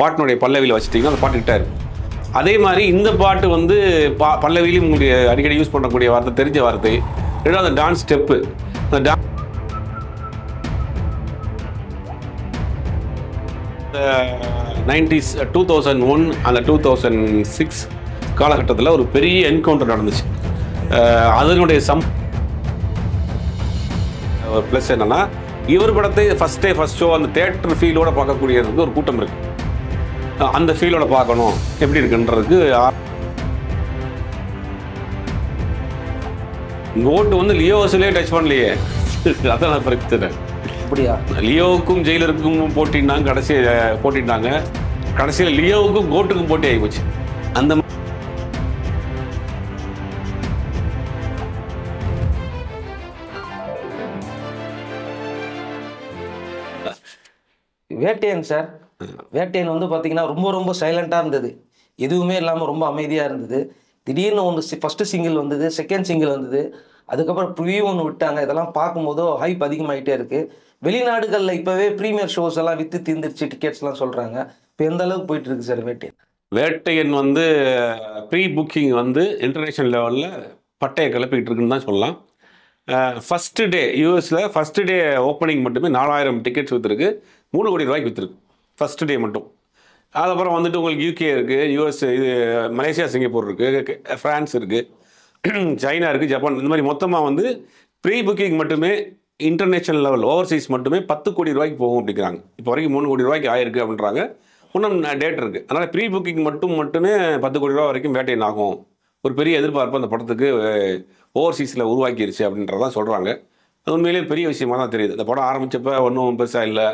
பாட்டினுடைய பல்லவியில் வச்சுட்டிங்கன்னா அந்த பாட்டு கிட்ட இருக்கும். அதே மாதிரி இந்த பாட்டு வந்து பல்லவியிலும் உங்களுக்கு அடிக்கடி யூஸ் பண்ணக்கூடிய வார்த்தை, தெரிஞ்ச வார்த்தை. ரெண்டாவது டான்ஸ் ஸ்டெப்பு. அந்த 90s 2001 அந்த 2006 காலகட்டத்தில் ஒரு பெரிய என்கவுண்டர் நடந்துச்சு. அதனுடைய ப்ளஸ் என்னன்னா, இவர் படத்தை ஃபர்ஸ்ட் ஷோ அந்த தியேட்டர் ஃபீலோட பார்க்கக்கூடியதுக்கு ஒரு கூட்டம் இருக்கு. அந்த ஃபீலோட பார்க்கணும் எப்படி இருக்குன்றதுக்கு கோட்டு வந்து லியோ வசூலே டச் பண்ணலையே, அதான் பிரச்சனை. அப்படியா? லியோவுக்கும் ஜெயிலருக்கும் போட்டிட்டாங்க. கடைசியில் லியோவுக்கும் கோட்டுக்கும் போட்டி ஆகி போச்சு. அந்த வேட்டையன் சார், வேட்டையன் வந்து பார்த்தீங்கன்னா ரொம்ப சைலண்டாக இருந்தது, எதுவுமே இல்லாமல் ரொம்ப அமைதியாக இருந்தது. திடீர்னு ஒன்று ஃபஸ்ட்டு சிங்கிள் வந்தது, செகண்ட் சிங்கிள் வந்தது, அதுக்கப்புறம் ப்ரிவியூ ஒன்று விட்டாங்க. இதெல்லாம் பார்க்கும்போதோ ஹைப் அதிகமாகிட்டே இருக்குது. வெளிநாடுகளில் இப்போவே ப்ரீமியர் ஷோஸ் எல்லாம் விற்று தீர்ந்துருச்சு, டிக்கெட்ஸ்லாம் சொல்கிறாங்க. இப்போ எந்த அளவுக்கு போயிட்டு இருக்கு சார் வேட்டையன் வந்து ப்ரீ புக்கிங் வந்து இன்டர்நேஷ்னல் லெவலில் பட்டையை கிளப்பிக்கிட்டு இருக்குன்னு தான் சொல்லலாம். ஃபஸ்ட்டு டே யூஎஸில் ஃபஸ்ட்டு டே ஓப்பனிங் மட்டுமே 4000 டிக்கெட்ஸ் விற்றுருக்கு, 3 கோடி ரூபாய்க்கு விற்றுருக்கு ஃபஸ்ட்டு டே மட்டும். அதுக்கப்புறம் வந்துட்டு உங்களுக்கு யூகே இருக்குது, யூஎஸ், இது மலேசியா, சிங்கப்பூர் இருக்குது, ஃப்ரான்ஸ் இருக்குது, சைனா இருக்குது, ஜப்பான், இந்த மாதிரி மொத்தமாக வந்து ப்ரீ புக்கிங் மட்டுமே இன்டர்நேஷ்னல் லெவல் ஓவர்சீஸ் மட்டுமே 10 கோடி ரூபாய்க்கு போகும் அப்படிங்கிறாங்க. இப்போ வரைக்கும் 3 கோடி ரூபாய்க்கு ஆயிருக்கு அப்படின்றாங்க. இன்னும் டேட் இருக்குது. அதனால் ப்ரீ புக்கிங் மட்டுமே 10 கோடி ரூபா வரைக்கும் வேட்டையன் ஆகும். ஒரு பெரிய எதிர்பார்ப்பு அந்த படத்துக்கு ஓவர்சீஸில் உருவாக்கிருச்சு அப்படின்றதான் சொல்கிறாங்க. அது உண்மையிலேயே பெரிய விஷயமா தான் தெரியுது. இந்த படம் ஆரம்பித்தப்போ ஒன்றும் பெருசாக இல்லை.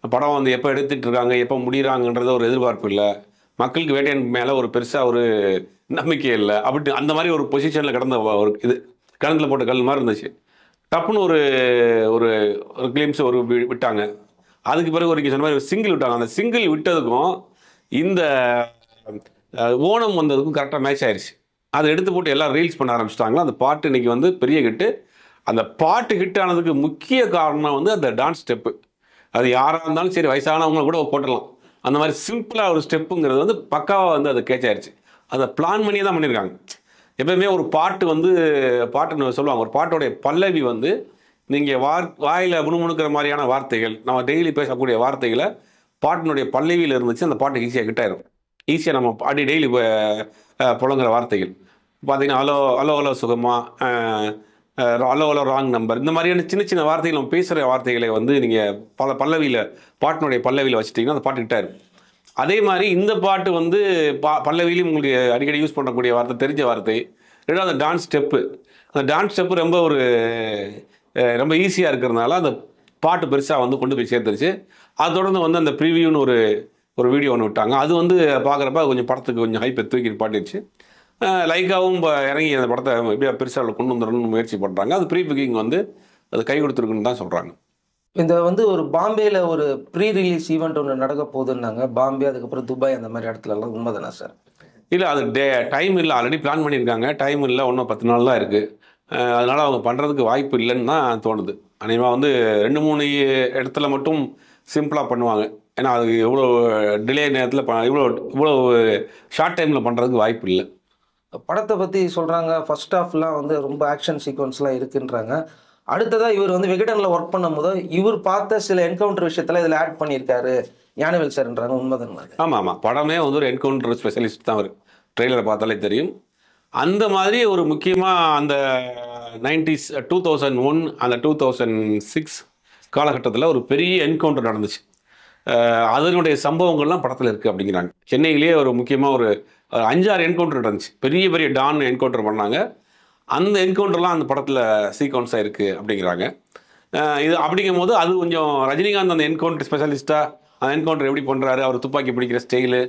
படம் வந்து எப்போ எடுத்துகிட்டு இருக்காங்க, எப்போ முடிகிறாங்கன்றது ஒரு எதிர்பார்ப்பு இல்லை. மக்களுக்கு வேட்டையன் மேலே ஒரு பெருசாக ஒரு நம்பிக்கை இல்லை. அப்படி அந்த மாதிரி ஒரு பொசிஷனில் கிடந்த ஒரு இது கிணத்துல போட்ட கல் மாதிரி இருந்துச்சு. டப்புன்னு ஒரு ஒரு ஒரு கிளிம்ஸ் விட்டாங்க. அதுக்கு பிறகு ஒரு சொன்ன மாதிரி ஒரு சிங்கிள் விட்டாங்க. அந்த சிங்கிள் விட்டதுக்கும் இந்த ஓணம் வந்ததுக்கும் கரெக்டாக மேட்ச் ஆயிடுச்சு. அதை எடுத்து போட்டு எல்லாம் ரீல்ஸ் பண்ண ஆரம்பிச்சிட்டாங்களா. அந்த பாட்டு இன்றைக்கி வந்து பெரிய ஹிட்டு. அந்த பாட்டு ஹிட் ஆனதுக்கு முக்கிய காரணம் வந்து அந்த டான்ஸ் ஸ்டெப்பு. அது யாராக இருந்தாலும் சரி, வயசானவங்க கூட போட்டலாம். அந்த மாதிரி சிம்பிளாக ஒரு ஸ்டெப்புங்கிறது வந்து பக்காவாக வந்து அது கேட்ச் ஆயிடுச்சு. அதை பிளான் பண்ணியே தான் பண்ணியிருக்காங்க. எப்பவுமே ஒரு பாட்டுன்னு சொல்லுவாங்க, ஒரு பாட்டோடைய பல்லவி வந்து நீங்கள் வாயில் முணுமுணுக்கிற மாதிரியான வார்த்தைகள், நம்ம டெய்லி பேசக்கூடிய வார்த்தைகளை பாட்டினுடைய பல்லவியில் இருந்துச்சு, அந்த பாட்டு ஈஸியாக கிட்டாயிரும். ஈஸியாக நம்ம பாடி டெய்லி புழங்குற வார்த்தைகள் பார்த்தீங்கன்னா, ஹலோ ஹலோ ஹலோ சுகமா, ஹலோ ஹலோ ராங் நம்பர், இந்த மாதிரியான சின்ன வார்த்தைகள் நம்ம பேசுகிற வார்த்தைகளை வந்து நீங்கள் பாட்டினுடைய பல்லவியில் வச்சுட்டிங்கன்னா அந்த பாட்டு கிட்டாயிரும். அதே மாதிரி இந்த பாட்டு வந்து பல்லவியிலும் உங்களுக்கு அடிக்கடி யூஸ் பண்ணக்கூடிய வார்த்தை, தெரிஞ்ச வார்த்தை. ரெண்டாவது டான்ஸ் ஸ்டெப்பு. அந்த டான்ஸ் ஸ்டெப்பு ரொம்ப ஈஸியாக இருக்கிறதுனால அந்த பாட்டு பெருசாக வந்து கொண்டு போய் சேர்த்துருச்சு. அது தொடர்ந்து வந்து அந்த ப்ரிவியூன்னு ஒரு வீடியோ ஒன்று விட்டாங்க. அது வந்து பார்க்குறப்ப கொஞ்சம் படத்துக்கு கொஞ்சம் ஹைப்பை தூக்கி பாட்டிடுச்சு. லைக்காகவும் இறங்கி அந்த படத்தை எப்படியா பெருசாக கொண்டு வந்துடணும்னு முயற்சி பண்ணுறாங்க. அது ப்ரீ புக்கிங் வந்து அது கை கொடுத்துருக்குன்னு தான் சொல்கிறாங்க. இந்த வந்து ஒரு பாம்பேயில் ஒரு ப்ரீ ரிலீஸ் ஈவெண்ட் ஒன்று நடக்க போகுதுன்னாங்க. பாம்பே, அதுக்கப்புறம் துபாய், அந்த மாதிரி இடத்துலலாம் உண்மைதானா சார்? இல்லை, அது டைம் இல்லை. ஆல்ரெடி பிளான் பண்ணியிருக்காங்க. டைம் இல்லை, இன்னும் 10 நாள் தான் இருக்குது. அதனால் அவங்க பண்ணுறதுக்கு வாய்ப்பு இல்லைன்னு தான் தோணுது. அநேகமாக வந்து 2-3 இடத்துல மட்டும் சிம்பிளாக பண்ணுவாங்க. ஏன்னா அது எவ்வளோ டிலே நேரத்தில் இவ்வளோ ஷார்ட் டைமில் பண்ணுறதுக்கு வாய்ப்பு இல்லை. படத்தை பற்றி சொல்கிறாங்க, ஃபர்ஸ்ட் ஹாஃப்லாம் வந்து ரொம்ப ஆக்ஷன் சீக்வன்ஸ்லாம் இருக்குன்றாங்க. அடுத்ததாக இவர் வந்து விகடனில் ஒர்க் பண்ணும்போது இவர் பார்த்த சில என்கவுண்டர் விஷயத்தில் இதில் ஆட் பண்ணியிருக்காரு ஞானவேல் சார்ன்றாங்க. உண்மைதான்? ஆமாம். படமே வந்து ஒரு என்கவுண்டர் ஸ்பெஷலிஸ்ட் தான். அவர் ட்ரெய்லரை பார்த்தாலே தெரியும். அந்த மாதிரி ஒரு முக்கியமாக அந்த 90s 2001 அந்த 2006 காலகட்டத்தில் ஒரு பெரிய என்கவுண்டர் நடந்துச்சு. அதனுடைய சம்பவங்கள்லாம் படத்தில் இருக்குது அப்படிங்கிறாங்க. சென்னையிலேயே ஒரு முக்கியமாக ஒரு 5-6 என்கவுண்டர் நடந்துச்சு. பெரிய டான் என்கவுண்டர் பண்ணாங்க. அந்த என்கவுண்டர்லாம் அந்த படத்தில் சீக்வன்ஸாக இருக்குது அப்படிங்கிறாங்க. இது அப்படிங்கும் போது அது கொஞ்சம் ரஜினிகாந்த் அந்த என்கவுண்டர் ஸ்பெஷலிஸ்ட்டாக அந்த என்கவுண்டர் எப்படி பண்ணுறாரு, அவர் துப்பாக்கி பிடிக்கிற ஸ்டைலு,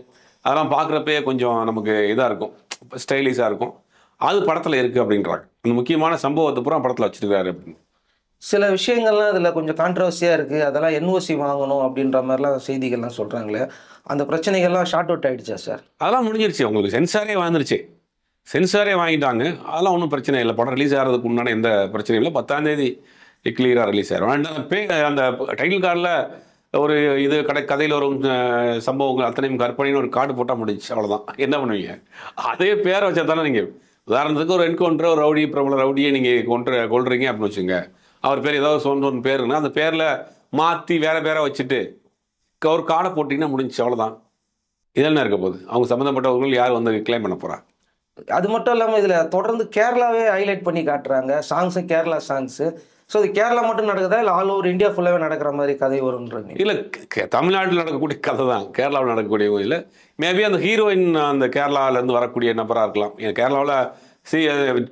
அதெல்லாம் பார்க்குறப்பே கொஞ்சம் நமக்கு இதாக இருக்கும், ஸ்டைலிஷாக இருக்கும். அது படத்தில் இருக்குது அப்படின்றாங்க. அந்த முக்கியமான சம்பவத்தை பூரா படத்தில் வச்சுருக்காரு அப்படின்னு. சில விஷயங்கள்லாம் இதில் கொஞ்சம் கான்ட்ரவர்சியாக இருக்குது, அதெல்லாம் என்ஓசி வாங்கணும் அப்படின்ற மாதிரிலாம் செய்திகள்லாம் சொல்கிறாங்களே, அந்த பிரச்சனைகள்லாம் ஷார்ட் அவுட் ஆகிடுச்சா சார்? அதெல்லாம் முடிஞ்சிருச்சு. உங்களுக்கு சென்சாரே வாங்கிட்டாங்க. அதெல்லாம் ஒன்றும் பிரச்சனை இல்லை. படம் ரிலீஸ் ஆகிறதுக்கு முன்னாடி எந்த பிரச்சனையும் இல்லை. 10ஆம் தேதி கிளியராக ரிலீஸ் ஆகிடும். அந்த டைட்டில் கார்டில் ஒரு இது கதையில் வரும் சம்பவங்கள் அத்தனையும் கற்பனைன்னு ஒரு கார்டு போட்டால் முடிஞ்சு, அவ்வளோதான். என்ன பண்ணுவீங்க? அதே பேரை வச்சா தானே நீங்கள், உதாரணத்துக்கு ஒரு என்கவுண்டர், ஒரு ரவுடி, பிரபல ரவுடியை நீங்கள் கொள்றீங்க அப்படின்னு வச்சுங்க. அவர் பேர் ஏதாவது சொன்ன பேருன்னா அந்த பேரில் மாற்றி வேறு பேரை வச்சுட்டு ஒரு கார்டை போட்டிங்கன்னா முடிஞ்சு, அவ்வளோதான். இதெல்லாம் இருக்க போகுது. அவங்க சம்மந்தப்பட்டவர்கள் யார் வந்து கிளைம் பண்ண போகிறா? அது மட்டும் இல்லாமல் இதில் தொடர்ந்து கேரளாவே ஹைலைட் பண்ணி காட்டுறாங்க. Songs Kerala songs. ஸோ இது கேரளா மட்டும் நடக்குதா இல்லை ஆல் ஓவர் இந்தியா ஃபுல்லாகவே நடக்கிற மாதிரி கதை வரும்ன்றது? இல்லை, தமிழ்நாட்டில் நடக்கக்கூடிய கதை தான் கேரளாவில் நடக்கக்கூடிய. இல்லை, மேபி அந்த ஹீரோயின் அந்த கேரளாவிலேருந்து வரக்கூடிய நபராக இருக்கலாம். ஏன் கேரளாவில்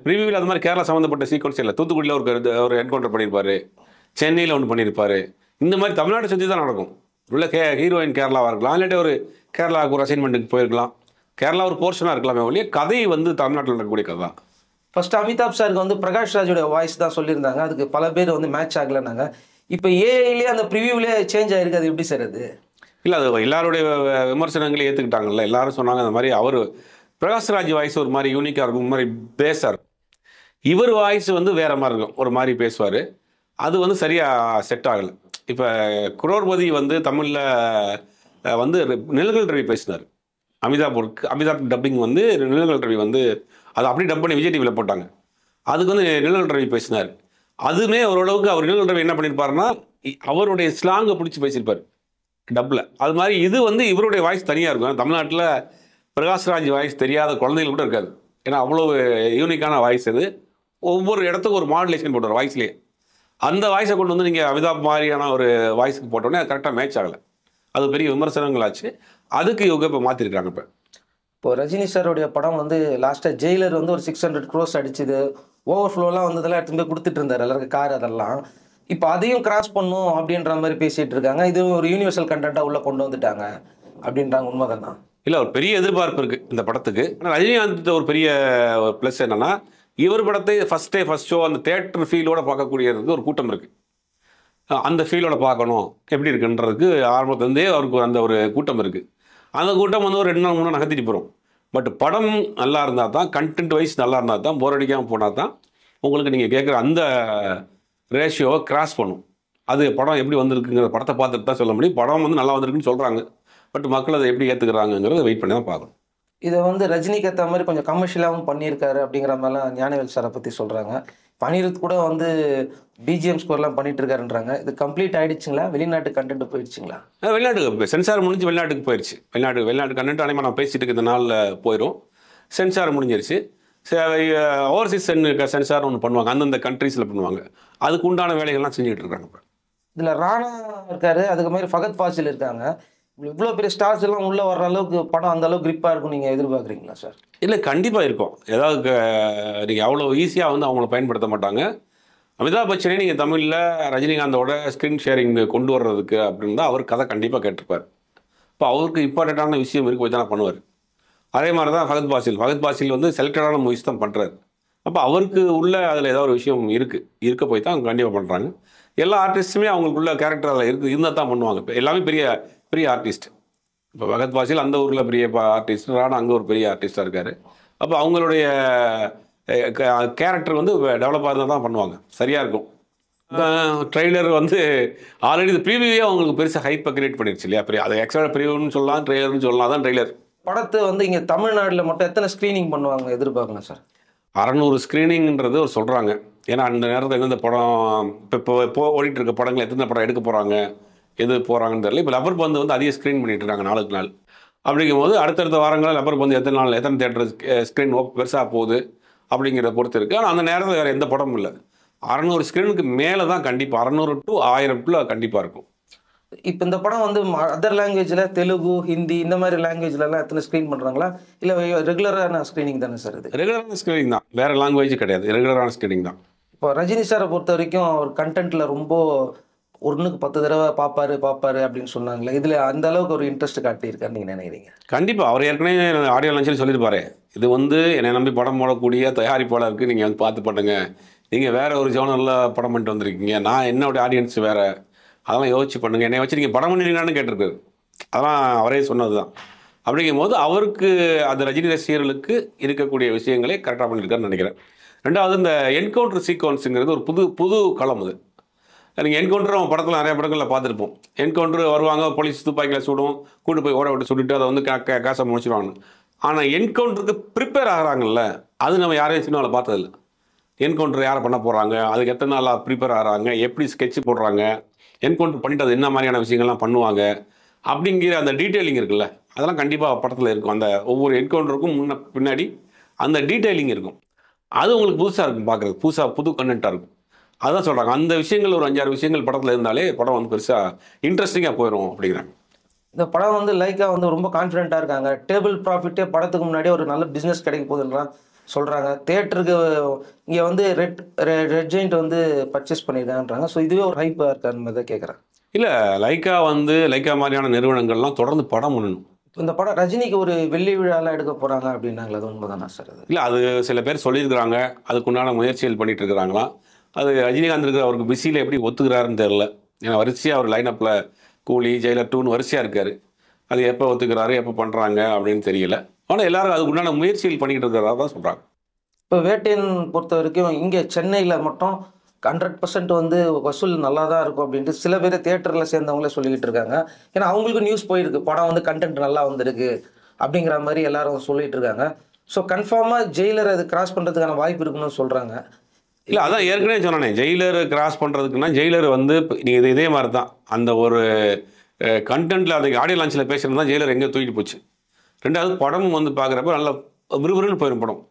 ப்ரீவியூவில் அது மாதிரி கேரளா சம்மந்தப்பட்ட சீக்வன்ஸ் இல்லை. தூத்துக்குடியில் ஒரு என்கவுண்டர் பண்ணியிருப்பார், சென்னையில் ஒன்று பண்ணியிருப்பார். இந்த மாதிரி தமிழ்நாட்டை சுற்றி தான் நடக்கும். உள்ள ஹீரோயின் கேரளாவாக இருக்கலாம், இல்லாட்டி ஒரு கேரளாவுக்கு ஒரு அசைன்மெண்ட்டுக்கு போயிருக்கலாம். கேரளா ஒரு போர்ஷனாக இருக்கலாமே ஒழிய கதை வந்து தமிழ்நாட்டில் நடக்கக்கூடிய கதை தான். ஃபர்ஸ்ட் அமிதாப் சாருக்கு வந்து பிரகாஷ் ராஜோடைய வாய்ஸ் தான் சொல்லியிருந்தாங்க. அதுக்கு பல பேர் வந்து மேட்ச் ஆகலைன்னாங்க. இப்போ ஏஐலேயே அந்த ப்ரிவியூலேயே சேஞ்ச் ஆகிருக்கு. அது எப்படி சார் அது? இல்லை, அது எல்லாருடைய விமர்சனங்களே ஏற்றுக்கிட்டாங்கல்ல. எல்லாரும் சொன்னாங்க அந்த மாதிரி அவர் பிரகாஷ்ராஜ் வாய்ஸ் ஒரு மாதிரி யூனிக்காக இருக்கும், ஒரு மாதிரி பேசார். இவர் வாய்ஸ் வந்து வேறு மாதிரி இருக்கும், ஒரு மாதிரி பேசுவார். அது வந்து சரியாக செட் ஆகலை. இப்போ குரோர்பதி வந்து தமிழில் வந்து நிழல்கள் ரவி பேசினார். அமிதாப் டப்பிங் வந்து நிழல்கள் ரவி வந்து அதை அப்படி டப் பண்ணி விஜய் டிவியில் போட்டாங்க. அதுக்கு வந்து நிழல் ரவி பேசினார். அதுவுமே ஓரளவுக்கு அவர் நிழல் ரவி என்ன பண்ணியிருப்பாருன்னா அவருடைய ஸ்லாங்கை பிடிச்சி பேசியிருப்பார் டப்பில். அது மாதிரி இது வந்து இவருடைய வாய்ஸ் தனியாக இருக்கும். தமிழ்நாட்டில் பிரகாஷ்ராஜ் வாய்ஸ் தெரியாத குழந்தைகள் கூட இருக்காது. ஏன்னா அவ்வளோ யூனிக்கான வாய்ஸ் அது. ஒவ்வொரு இடத்துக்கும் ஒரு மாடுலேஷன் போட்டார் வாய்ஸ்லேயே. அந்த வாய்ஸை கொண்டு வந்து நீங்கள் அமிதாப் மாதிரியான ஒரு வாய்ஸுக்கு போட்டோன்னே அது கரெக்டாக மேட்ச் ஆகலை. அது பெரிய விமர்சனங்களாச்சு. அதுக்கு இவங்க இப்போ மாற்றிருக்காங்க. இப்போ ரஜினி சாருடைய படம் வந்து லாஸ்ட்டாக ஜெயிலர் வந்து ஒரு 600 crores அடிச்சுது. ஓவர்ஃப்ளோலாம் வந்ததெல்லாம் எடுத்து போய் கொடுத்துட்டு இருந்தார் எல்லாருக்கும், கார் அதெல்லாம். இப்போ அதையும் கிராஸ் பண்ணும் அப்படின்ற மாதிரி பேசிகிட்டு இருக்காங்க. இது ஒரு யூனிவர்சல் கண்டென்ட்டாக உள்ளே கொண்டு வந்துட்டாங்க அப்படின்றாங்க. உண்மைதான் தான். இல்லை, ஒரு பெரிய எதிர்பார்ப்பு இருக்குது இந்த படத்துக்கு. ஆனால் ரஜினிகாந்த் ஒரு பெரிய ப்ளஸ் என்னென்னா இவர் படத்தை ஃபஸ்ட் ஷோ அந்த தேட்டர் ஃபீலோடு பார்க்கக்கூடியதுக்கு ஒரு கூட்டம் இருக்குது. அந்த ஃபீலோட பார்க்கணும் எப்படி இருக்குன்றதுக்கு ஆரம்பத்துலேருந்தே அவருக்கு அந்த ஒரு கூட்டம் இருக்குது. அந்த கூட்டம் வந்து ஒரு 2 நாள் 3 நாள் நகர்த்திட்டு போகிறோம். பட் படம் நல்லா இருந்தால் தான், கண்டென்ட் வைஸ் நல்லா இருந்தால் தான், போர் அடிக்காமல் போனால் தான் உங்களுக்கு நீங்கள் கேட்குற அந்த ரேஷியோவை கிராஸ் பண்ணும். அது படம் எப்படி வந்திருக்குங்கிற படத்தை பார்த்துட்டு தான் சொல்ல முடியும். படம் வந்து நல்லா வந்திருக்குன்னு சொல்கிறாங்க, பட் மக்கள் அதை எப்படி ஏற்றுக்கிறாங்கிறத வெயிட் பண்ணி தான் பார்க்கணும். இதை வந்து ரஜினிக்கு ஏற்ற மாதிரி கொஞ்சம் கமர்ஷியலாகவும் பண்ணியிருக்காரு அப்படிங்கிற மாதிரிலாம் ஞானவேல் சாரை பற்றி சொல்கிறாங்க. பனிருத் கூட வந்து பிஜிஎம் ஸ்கோர்லாம் பண்ணிட்டு இருக்காருன்றாங்க. இது கம்ப்ளீட் ஆகிடுச்சுங்களா? வெளிநாட்டு கண்டென்ட் போயிடுச்சுங்களா? வெளிநாட்டுக்கு சென்சார் முடிஞ்சு வெளிநாட்டுக்கு போயிடுச்சு. வெளிநாட்டு கண்டென்ட் அனைமா நான் பேசிட்டு இருக்க இந்த நாளில் போயிடும். சென்சார் முடிஞ்சிருச்சு. ஓவர்சீஸ் சென்சார் ஒன்று பண்ணுவாங்க, அந்தந்த கண்ட்ரீஸில் பண்ணுவாங்க. அதுக்கு உண்டான வேலைகள்லாம் செஞ்சுக்கிட்டு இருக்காங்க. இப்போ இதில் ராணா இருக்காரு, அதுக்கு மாதிரி ஃபகத் ஃபாசில் இருக்காங்க. இவ்வளோ பெரிய ஸ்டார்ஸ் எல்லாம் உள்ளே வர்ற அளவுக்கு படம் அந்த அளவுக்கு கிரிப்பாக இருக்கும் நீங்கள் எதிர்பார்க்குறீங்களா சார்? இல்லை, கண்டிப்பாக இருக்கும். ஏதாவது நீங்கள் அவ்வளோ ஈஸியாக வந்து அவங்கள பயன்படுத்த மாட்டாங்க. அமிதாப் பச்சனே நீங்கள் தமிழில் ரஜினிகாந்தோட ஸ்க்ரீன் ஷேரிங் கொண்டு வர்றதுக்கு அப்படின்னு தான் அவர் கதை கண்டிப்பாக கேட்டிருப்பார். இப்போ அவருக்கு இம்பார்ட்டண்ட்டான விஷயம் இருக்கு, போய் தான் பண்ணுவார். அதே மாதிரி தான் ஃபகத் பாசில் வந்து செலக்டடான மூவிஸ் தான் பண்ணுறாரு. அப்போ அவருக்கு உள்ள அதில் ஏதாவது ஒரு விஷயம் இருக்க போய் தான் அவங்க கண்டிப்பாக பண்ணுறாங்க. எல்லா ஆர்டிஸ்ட்டுமே அவங்களுக்குள்ள கேரக்டர் அதில் இருந்தால் தான் பண்ணுவாங்க. இப்போ எல்லாமே பெரிய பெரிய ஆர்டிஸ்ட். இப்போ ஃபகத் பாசில் அந்த ஊரில் பெரிய ஆர்டிஸ்ட், ராணா அங்கே ஒரு பெரிய ஆர்டிஸ்டாக இருக்கார். அப்போ அவங்களுடைய கேரக்டர் வந்து டெவலப் ஆகிறதா தான் பண்ணுவாங்க. சரியாக இருக்கும். ட்ரெய்லர் வந்து ஆல்ரெடி இந்த ப்ரீவியூவே அவங்களுக்கு பெருசாக ஹைப்பை கிரியேட் பண்ணிடுச்சு இல்லையா? அதை எக்ஸ்ட்ரா ப்ரீவியூன்னு சொல்லலாம், ட்ரெய்லர்னு சொல்லலாம். அதான் ட்ரெய்லர். படத்தை வந்து இங்கே தமிழ்நாட்டில் மட்டும் எத்தனை ஸ்க்ரீனிங் பண்ணுவாங்க எதிர்பார்க்கலாம் சார்? 600 ஸ்க்ரீனிங்கிறது ஒரு சொல்கிறாங்க. ஏன்னா அந்த நேரத்தில் எந்தெந்த படம் இப்போ ஓடிட்டு இருக்க படங்கள் எத்தனை படம் எடுக்க போகிறாங்க, எது போகிறாங்கன்னு தெரியல. இப்போ லப்பர் பந்து வந்து அதிக ஸ்க்ரீன் பண்ணிட்டு இருக்காங்க நாளுக்கு நாள். அப்படிங்கும்போது அடுத்தடுத்த வாரங்களில் லப்பர் பந்து எத்தனை தேட்டர் ஸ்க்ரீன் பெருசாக போகுது அப்படிங்கிறத பொறுத்து இருக்குது. ஆனால் அந்த நேரத்தில் வேறு எந்த படமும் இல்லை. 600 ஸ்க்ரீனுக்கு மேலே தான் கண்டிப்பாக, 600 to 1000 கண்டிப்பாக இருக்கும். இப்போ இந்த படம் வந்து அதர் லாங்குவேஜில் தெலுங்கு, ஹிந்தி இந்த மாதிரி லாங்குவேஜ்லலாம் எத்தனை ஸ்க்ரீன் பண்ணுறாங்களா, இல்லை ரெகுலரான ஸ்க்ரீனிங் தானே சார்? இது ரெகுலரான ஸ்க்ரீனிங் தான், வேறு லாங்குவேஜ் கிடையாது, ரெகுலரான ஸ்க்ரீனிங் தான். இப்போ ரஜினி சாரை பொறுத்த வரைக்கும் அவர் கண்டென்ட்டில் ரொம்ப 1க்கு 10 தடவை பார்ப்பாரு அப்படின்னு சொன்னாங்களே, இதில் அந்த அளவுக்கு ஒரு இன்ட்ரெஸ்ட் காட்டியிருக்காருன்னு நீங்கள் நினைக்கிறீங்க? கண்டிப்பாக. அவர் ஏற்கனவே ஆடியோ லான்ச்சில் சொல்லியிருப்பாரு, இது வந்து என்னை நம்பி படம் போடக்கூடிய தயாரிப்பாளருக்கு நீங்கள் வந்து பார்த்து பண்ணுங்க, நீங்கள் வேறு ஒரு ஜோனரில் படம் பண்ணிட்டு வந்திருக்கீங்க, நான் என்னோடய ஆடியன்ஸ் வேறு, அதெல்லாம் யோசிச்சு பண்ணுங்கள், என்னை வச்சு நீங்கள் படம் பண்ணிருக்கான்னு கேட்டிருக்காரு. அதெல்லாம் அவரே சொன்னது தான். அப்படிங்கும் போது அவருக்கு அந்த ரஜினி ரசிகர்களுக்கு இருக்கக்கூடிய விஷயங்களே கரெக்டாக பண்ணியிருக்காருன்னு நினைக்கிறேன். ரெண்டாவது, இந்த என்கவுண்டர் சீக்வன்ஸுங்கிறது ஒரு புது களம். அது நீங்கள் என்கவுண்டர் அவன் படத்தில் நிறைய படங்களில் பார்த்துருப்போம். என்கவுண்டர் வருவாங்க, போலீஸ் துப்பாக்கியில் சுடும், கூட்டு போய் ஓட விட்டு சுட்டுட்டு அதை வந்து காசை முடிச்சிடுவாங்க. ஆனால் என்கவுண்டருக்கு ப்ரிப்பேர் ஆகிறாங்கல்ல, அது நம்ம யாரையும் சினிமாவில் பார்த்ததில்ல. என்கவுண்டர் யாரை பண்ண போகிறாங்க, அதுக்கு எத்தனை நாளாக ப்ரிப்பேர் ஆகிறாங்க, எப்படி ஸ்கெட்ச் போடுறாங்க, என்கவுண்டர் பண்ணிட்டு அது என்ன மாதிரியான விஷயங்கள்லாம் பண்ணுவாங்க அப்படிங்கிற அந்த டீட்டெயிலிங் இருக்குல்ல, அதெல்லாம் கண்டிப்பாக படத்தில் இருக்கும். அந்த ஒவ்வொரு என்கவுண்டருக்கும் பின்னாடி அந்த டீட்டெயிலிங் இருக்கும். அது உங்களுக்கு புதுசாக இருக்கும், பார்க்குறது புது கண்டென்ட்டாக இருக்கும். அதான் சொல்கிறாங்க, அந்த விஷயங்கள் ஒரு 5-6 விஷயங்கள் படத்தில் இருந்தாலே படம் வந்து பெருசாக இன்ட்ரெஸ்டிங்காக போயிடும் அப்படிங்கிறாங்க. இந்த படம் வந்து லைக்கா வந்து ரொம்ப கான்ஃபிடென்ட்டாக இருக்காங்க. டேபிள் ப்ராஃபிட்டே படத்துக்கு முன்னாடியே ஒரு நல்ல பிஸ்னஸ் கிடைக்க போகுதுன்றான் சொல்கிறாங்க. தேட்டருக்கு இங்கே வந்து ரெட் ஜெயிண்ட் வந்து பர்ச்சேஸ் பண்ணியிருக்காங்கன்றாங்க. ஸோ இதுவே ஒரு ஹைப்பாக இருக்கான்னு தான் கேட்குறேன். இல்லை, லைக்கா மாதிரியான நிறுவனங்கள்லாம் தொடர்ந்து படம் பண்ணணும். இந்த படம் ரஜினிக்கு ஒரு வெள்ளி விழாலாம் எடுக்க போகிறாங்க அப்படின்னாங்களா, அது உண்மைதானா சார்? அது இல்லை, அது சில பேர் சொல்லியிருக்கிறாங்க, அதுக்குண்டான முயற்சிகள் பண்ணிட்டு இருக்கிறாங்களாம். அது ரஜினிகாந்த் இருக்கிற அவருக்கு பிஸியில் எப்படி ஒத்துக்கிறாருன்னு தெரில. ஏன்னா வரிசையாக அவர் லைனப்பில் கூலி, ஜெயிலர் 2ன்னு வரிசையாக இருக்கார். அது எப்போ ஒத்துக்கிறாரு, எப்போ பண்ணுறாங்க அப்படின்னு தெரியல. ஆனால் எல்லாரும் அதுக்குண்டான முயற்சிகள் பண்ணிக்கிட்டு இருக்கிறதா தான் சொல்கிறாங்க. இப்போ வேட்டையன் பொறுத்த வரைக்கும் இங்கே சென்னையில் மட்டும் 100% வந்து வசூல் நல்லா தான் இருக்கும் அப்படின்ட்டு சில பேர் தியேட்டரில் சேர்ந்தவங்களே சொல்லிக்கிட்டு இருக்காங்க. ஏன்னா அவங்களுக்கு நியூஸ் போயிருக்கு, படம் வந்து கண்டென்ட் நல்லா வந்திருக்கு அப்படிங்கிற மாதிரி எல்லாரும் சொல்லிட்டு இருக்காங்க. ஸோ கன்ஃபார்மாக ஜெயிலர் அது கிராஸ் பண்ணுறதுக்கான வாய்ப்பு இருக்குன்னு சொல்கிறாங்க. இல்லை, அதான் ஏற்கனவே சொன்னானே, ஜெயிலர் கிராஸ் பண்ணுறதுக்குன்னா ஜெயிலர் வந்து நீங்கள் இதே மாதிரி தான் அந்த ஒரு கண்டென்ட்டில் அந்த ஆடியோ லான்ச்சில் பேசுகிறது தான் ஜெயிலர் எங்கேயோ தூக்கிட்டு போச்சு. ரெண்டாவது படமும் வந்து பார்க்குறப்ப நல்லா விறுவிறுன்னு போயிடும் படம்.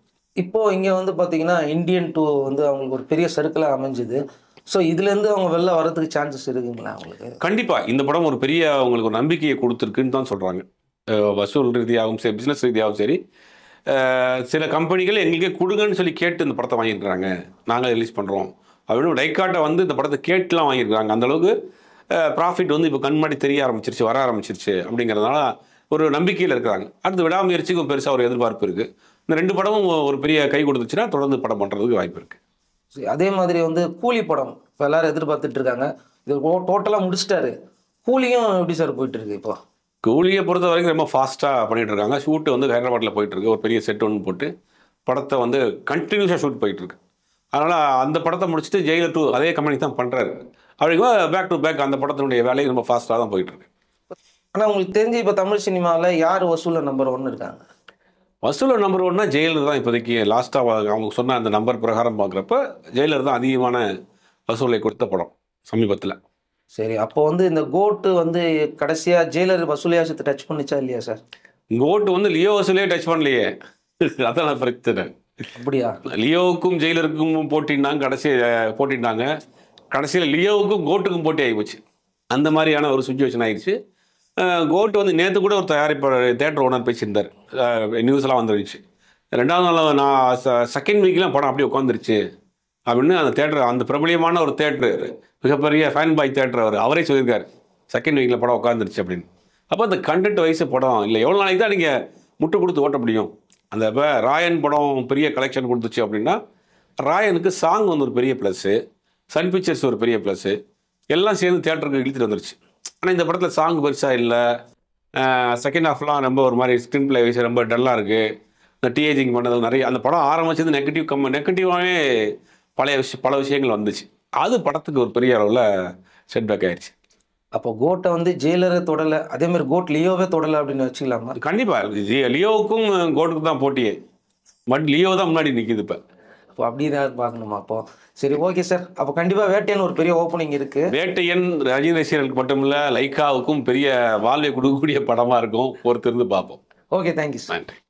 இப்போது இங்கே வந்து பார்த்தீங்கன்னா இந்தியன் 2 வந்து அவங்களுக்கு ஒரு பெரிய சர்க்கிளாக அமைஞ்சுது. ஸோ இதுலேருந்து அவங்க வெளில வரதுக்கு சான்சஸ் இருக்குங்களா அவங்களுக்கு? கண்டிப்பாக இந்த படம் ஒரு பெரிய அவங்களுக்கு ஒரு நம்பிக்கையை கொடுத்துருக்குன்னு தான் சொல்கிறாங்க. வசூல் ரீதியாகவும் சரி, பிஸ்னஸ் ரீதியாகவும் சரி. சில கம்பெனிகள் எங்களுக்கே கொடுங்கன்னு சொல்லி கேட்டு இந்த படத்தை வாங்கியிருக்கிறாங்க, நாங்கள் ரிலீஸ் பண்ணுறோம் அப்படின்னு டைக்காட்டை வந்து இந்த படத்தை கேட்டுலாம் வாங்கியிருக்கிறாங்க. அந்தளவுக்கு ப்ராஃபிட் வந்து இப்போ கண்மாடி தெரிய ஆரம்பிச்சிருச்சு, வர ஆரம்பிச்சிருச்சு அப்படிங்கிறதுனால ஒரு நம்பிக்கையில் இருக்கிறாங்க. அடுத்து விடாமுயற்சிக்கும் பெருசாக ஒரு எதிர்பார்ப்பு இருக்குது. இந்த 2 படமும் ஒரு பெரிய கை கொடுத்துச்சுன்னா தொடர்ந்து படம் பண்ணுறதுக்கு வாய்ப்பு இருக்குது. அதே மாதிரி வந்து கூலி படம் இப்போ எல்லாரும் எதிர்பார்த்துட்டு இருக்காங்க. இது டோட்டலாக முடிச்சிட்டாரு. கூலியும் எப்படி சார் போயிட்டு இருக்கு? இப்போ கூலியை பொறுத்த வரைக்கும் ரொம்ப ஃபாஸ்ட்டாக பண்ணிகிட்டு இருக்காங்க. ஷூட்டு வந்து ஹைதராபாத்தில் போயிட்டுருக்கு. ஒரு பெரிய செட் ஒன்று போட்டு படத்தை வந்து கண்டினியூஸாக ஷூட் போயிட்டுருக்கு. அதனால் அந்த படத்தை முடிச்சுட்டு ஜெயிலர் 2 அதே கம்பெனி தான் பண்ணுறாரு. அப்படிங்கும்போது பேக் டு பேக் அந்த படத்தினுடைய வேலையை ரொம்ப ஃபாஸ்ட்டாக தான் போயிட்டுருக்கு. ஆனால் உங்களுக்கு தெரிஞ்சு இப்போ தமிழ் சினிமாவில் யார் வசூலில் நம்பர் 1 இருக்காங்க? வசூலில் நம்பர் 1னா ஜெயிலர் தான். இப்போதைக்கு லாஸ்ட்டாக அவங்க சொன்ன அந்த நம்பர் பிரகாரம் பார்க்குறப்ப ஜெயிலர் தான் அதிகமான வசூலை கொடுத்த படம் சமீபத்தில். சரி, அப்போ வந்து இந்த கோட்டு வந்து கடைசியாக ஜெயிலர் வசூலியாசத்தை டச் பண்ணிச்சா இல்லையா சார்? கோட்டு வந்து லியோ வசூலே டச் பண்ணலையே, அதான் பிரச்சனை. அப்படியா? லியோவுக்கும் ஜெயிலருக்கும் போட்டிட்டாங்க. கடைசியில் லியோவுக்கும் கோட்டுக்கும் போட்டி ஆகிப்போச்சு. அந்த மாதிரியான ஒரு சுச்சுவேஷன் ஆகிடுச்சு. கோட்டு வந்து நேற்று கூட ஒரு தயாரிப்பாளர் தேட்டர் ஓனர் பேசியிருந்தார், நியூஸ்லாம் வந்துருச்சு. 2வது நாள் நான் செகண்ட் வீக்லாம் படம் அப்படியே உட்காந்துருச்சு அப்படின்னு அந்த தேட்டர், அந்த பிரபலியமான ஒரு தேட்டர், மிகப்பெரிய ஃபேன் பாய் தேட்டர் அவரே சொல்லியிருக்காரு, செகண்ட் வீக்கில் படம் உட்காந்துருச்சு அப்படின்னு. அப்போ அந்த கண்டென்ட் வைஸ் படம் இல்லை, எவ்வளோ நாளைக்கு தான் நீங்கள் முட்டு கொடுத்து ஓட்ட முடியும்? அந்த இப்போ ராயன் படம் பெரிய கலெக்ஷன் கொடுத்துச்சு அப்படின்னா ராயனுக்கு சாங் வந்து ஒரு பெரிய ப்ளஸ்ஸு, சன் பிக்சர்ஸ் ஒரு பெரிய ப்ளஸ்ஸு, எல்லாம் சேர்ந்து தேட்டருக்கு இழுத்துட்டு வந்துருச்சு. ஆனால் இந்த படத்தில் சாங் பெருசாக இல்லை. செகண்ட் ஹாஃப்லாம் ரொம்ப ஒரு மாதிரி ஸ்க்ரீன் பிளே வைஸ் ரொம்ப டல்லாக இருக்குது. இந்த டிஏஜிங் பண்ணது நிறைய, அந்த படம் ஆரம்பிச்சது நெகட்டிவாகவே பல விஷயங்கள் வந்துச்சு. அது படத்துக்கு ஒரு பெரிய அளவில் செட்பேக் ஆயிடுச்சு. அப்போ கோட்டை வந்து ஜெயிலரை தொடலை, அதேமாதிரி கோட் லியோவே தொடலை அப்படின்னு வச்சுக்கலாமா? கண்டிப்பாக லியோவுக்கும் கோட்டுக்கு தான் போட்டியே, பட் லியோ தான் முன்னாடி நிற்கிது இப்போ. அப்போ அப்படி தான் பார்க்கணுமா? அப்போ சரி, ஓகே சார். அப்போ கண்டிப்பாக வேட்டையன் ஒரு பெரிய ஓப்பனிங் இருக்குது. வேட்டையன் ரஜினி ரசிகர்களுக்கு மட்டுமில்லை, லைக்காவுக்கும் பெரிய வாழ்வை கொடுக்கக்கூடிய படமாக இருக்கும். பொறுத்திருந்து பார்ப்போம். Okay, thank you sir. நன்றி.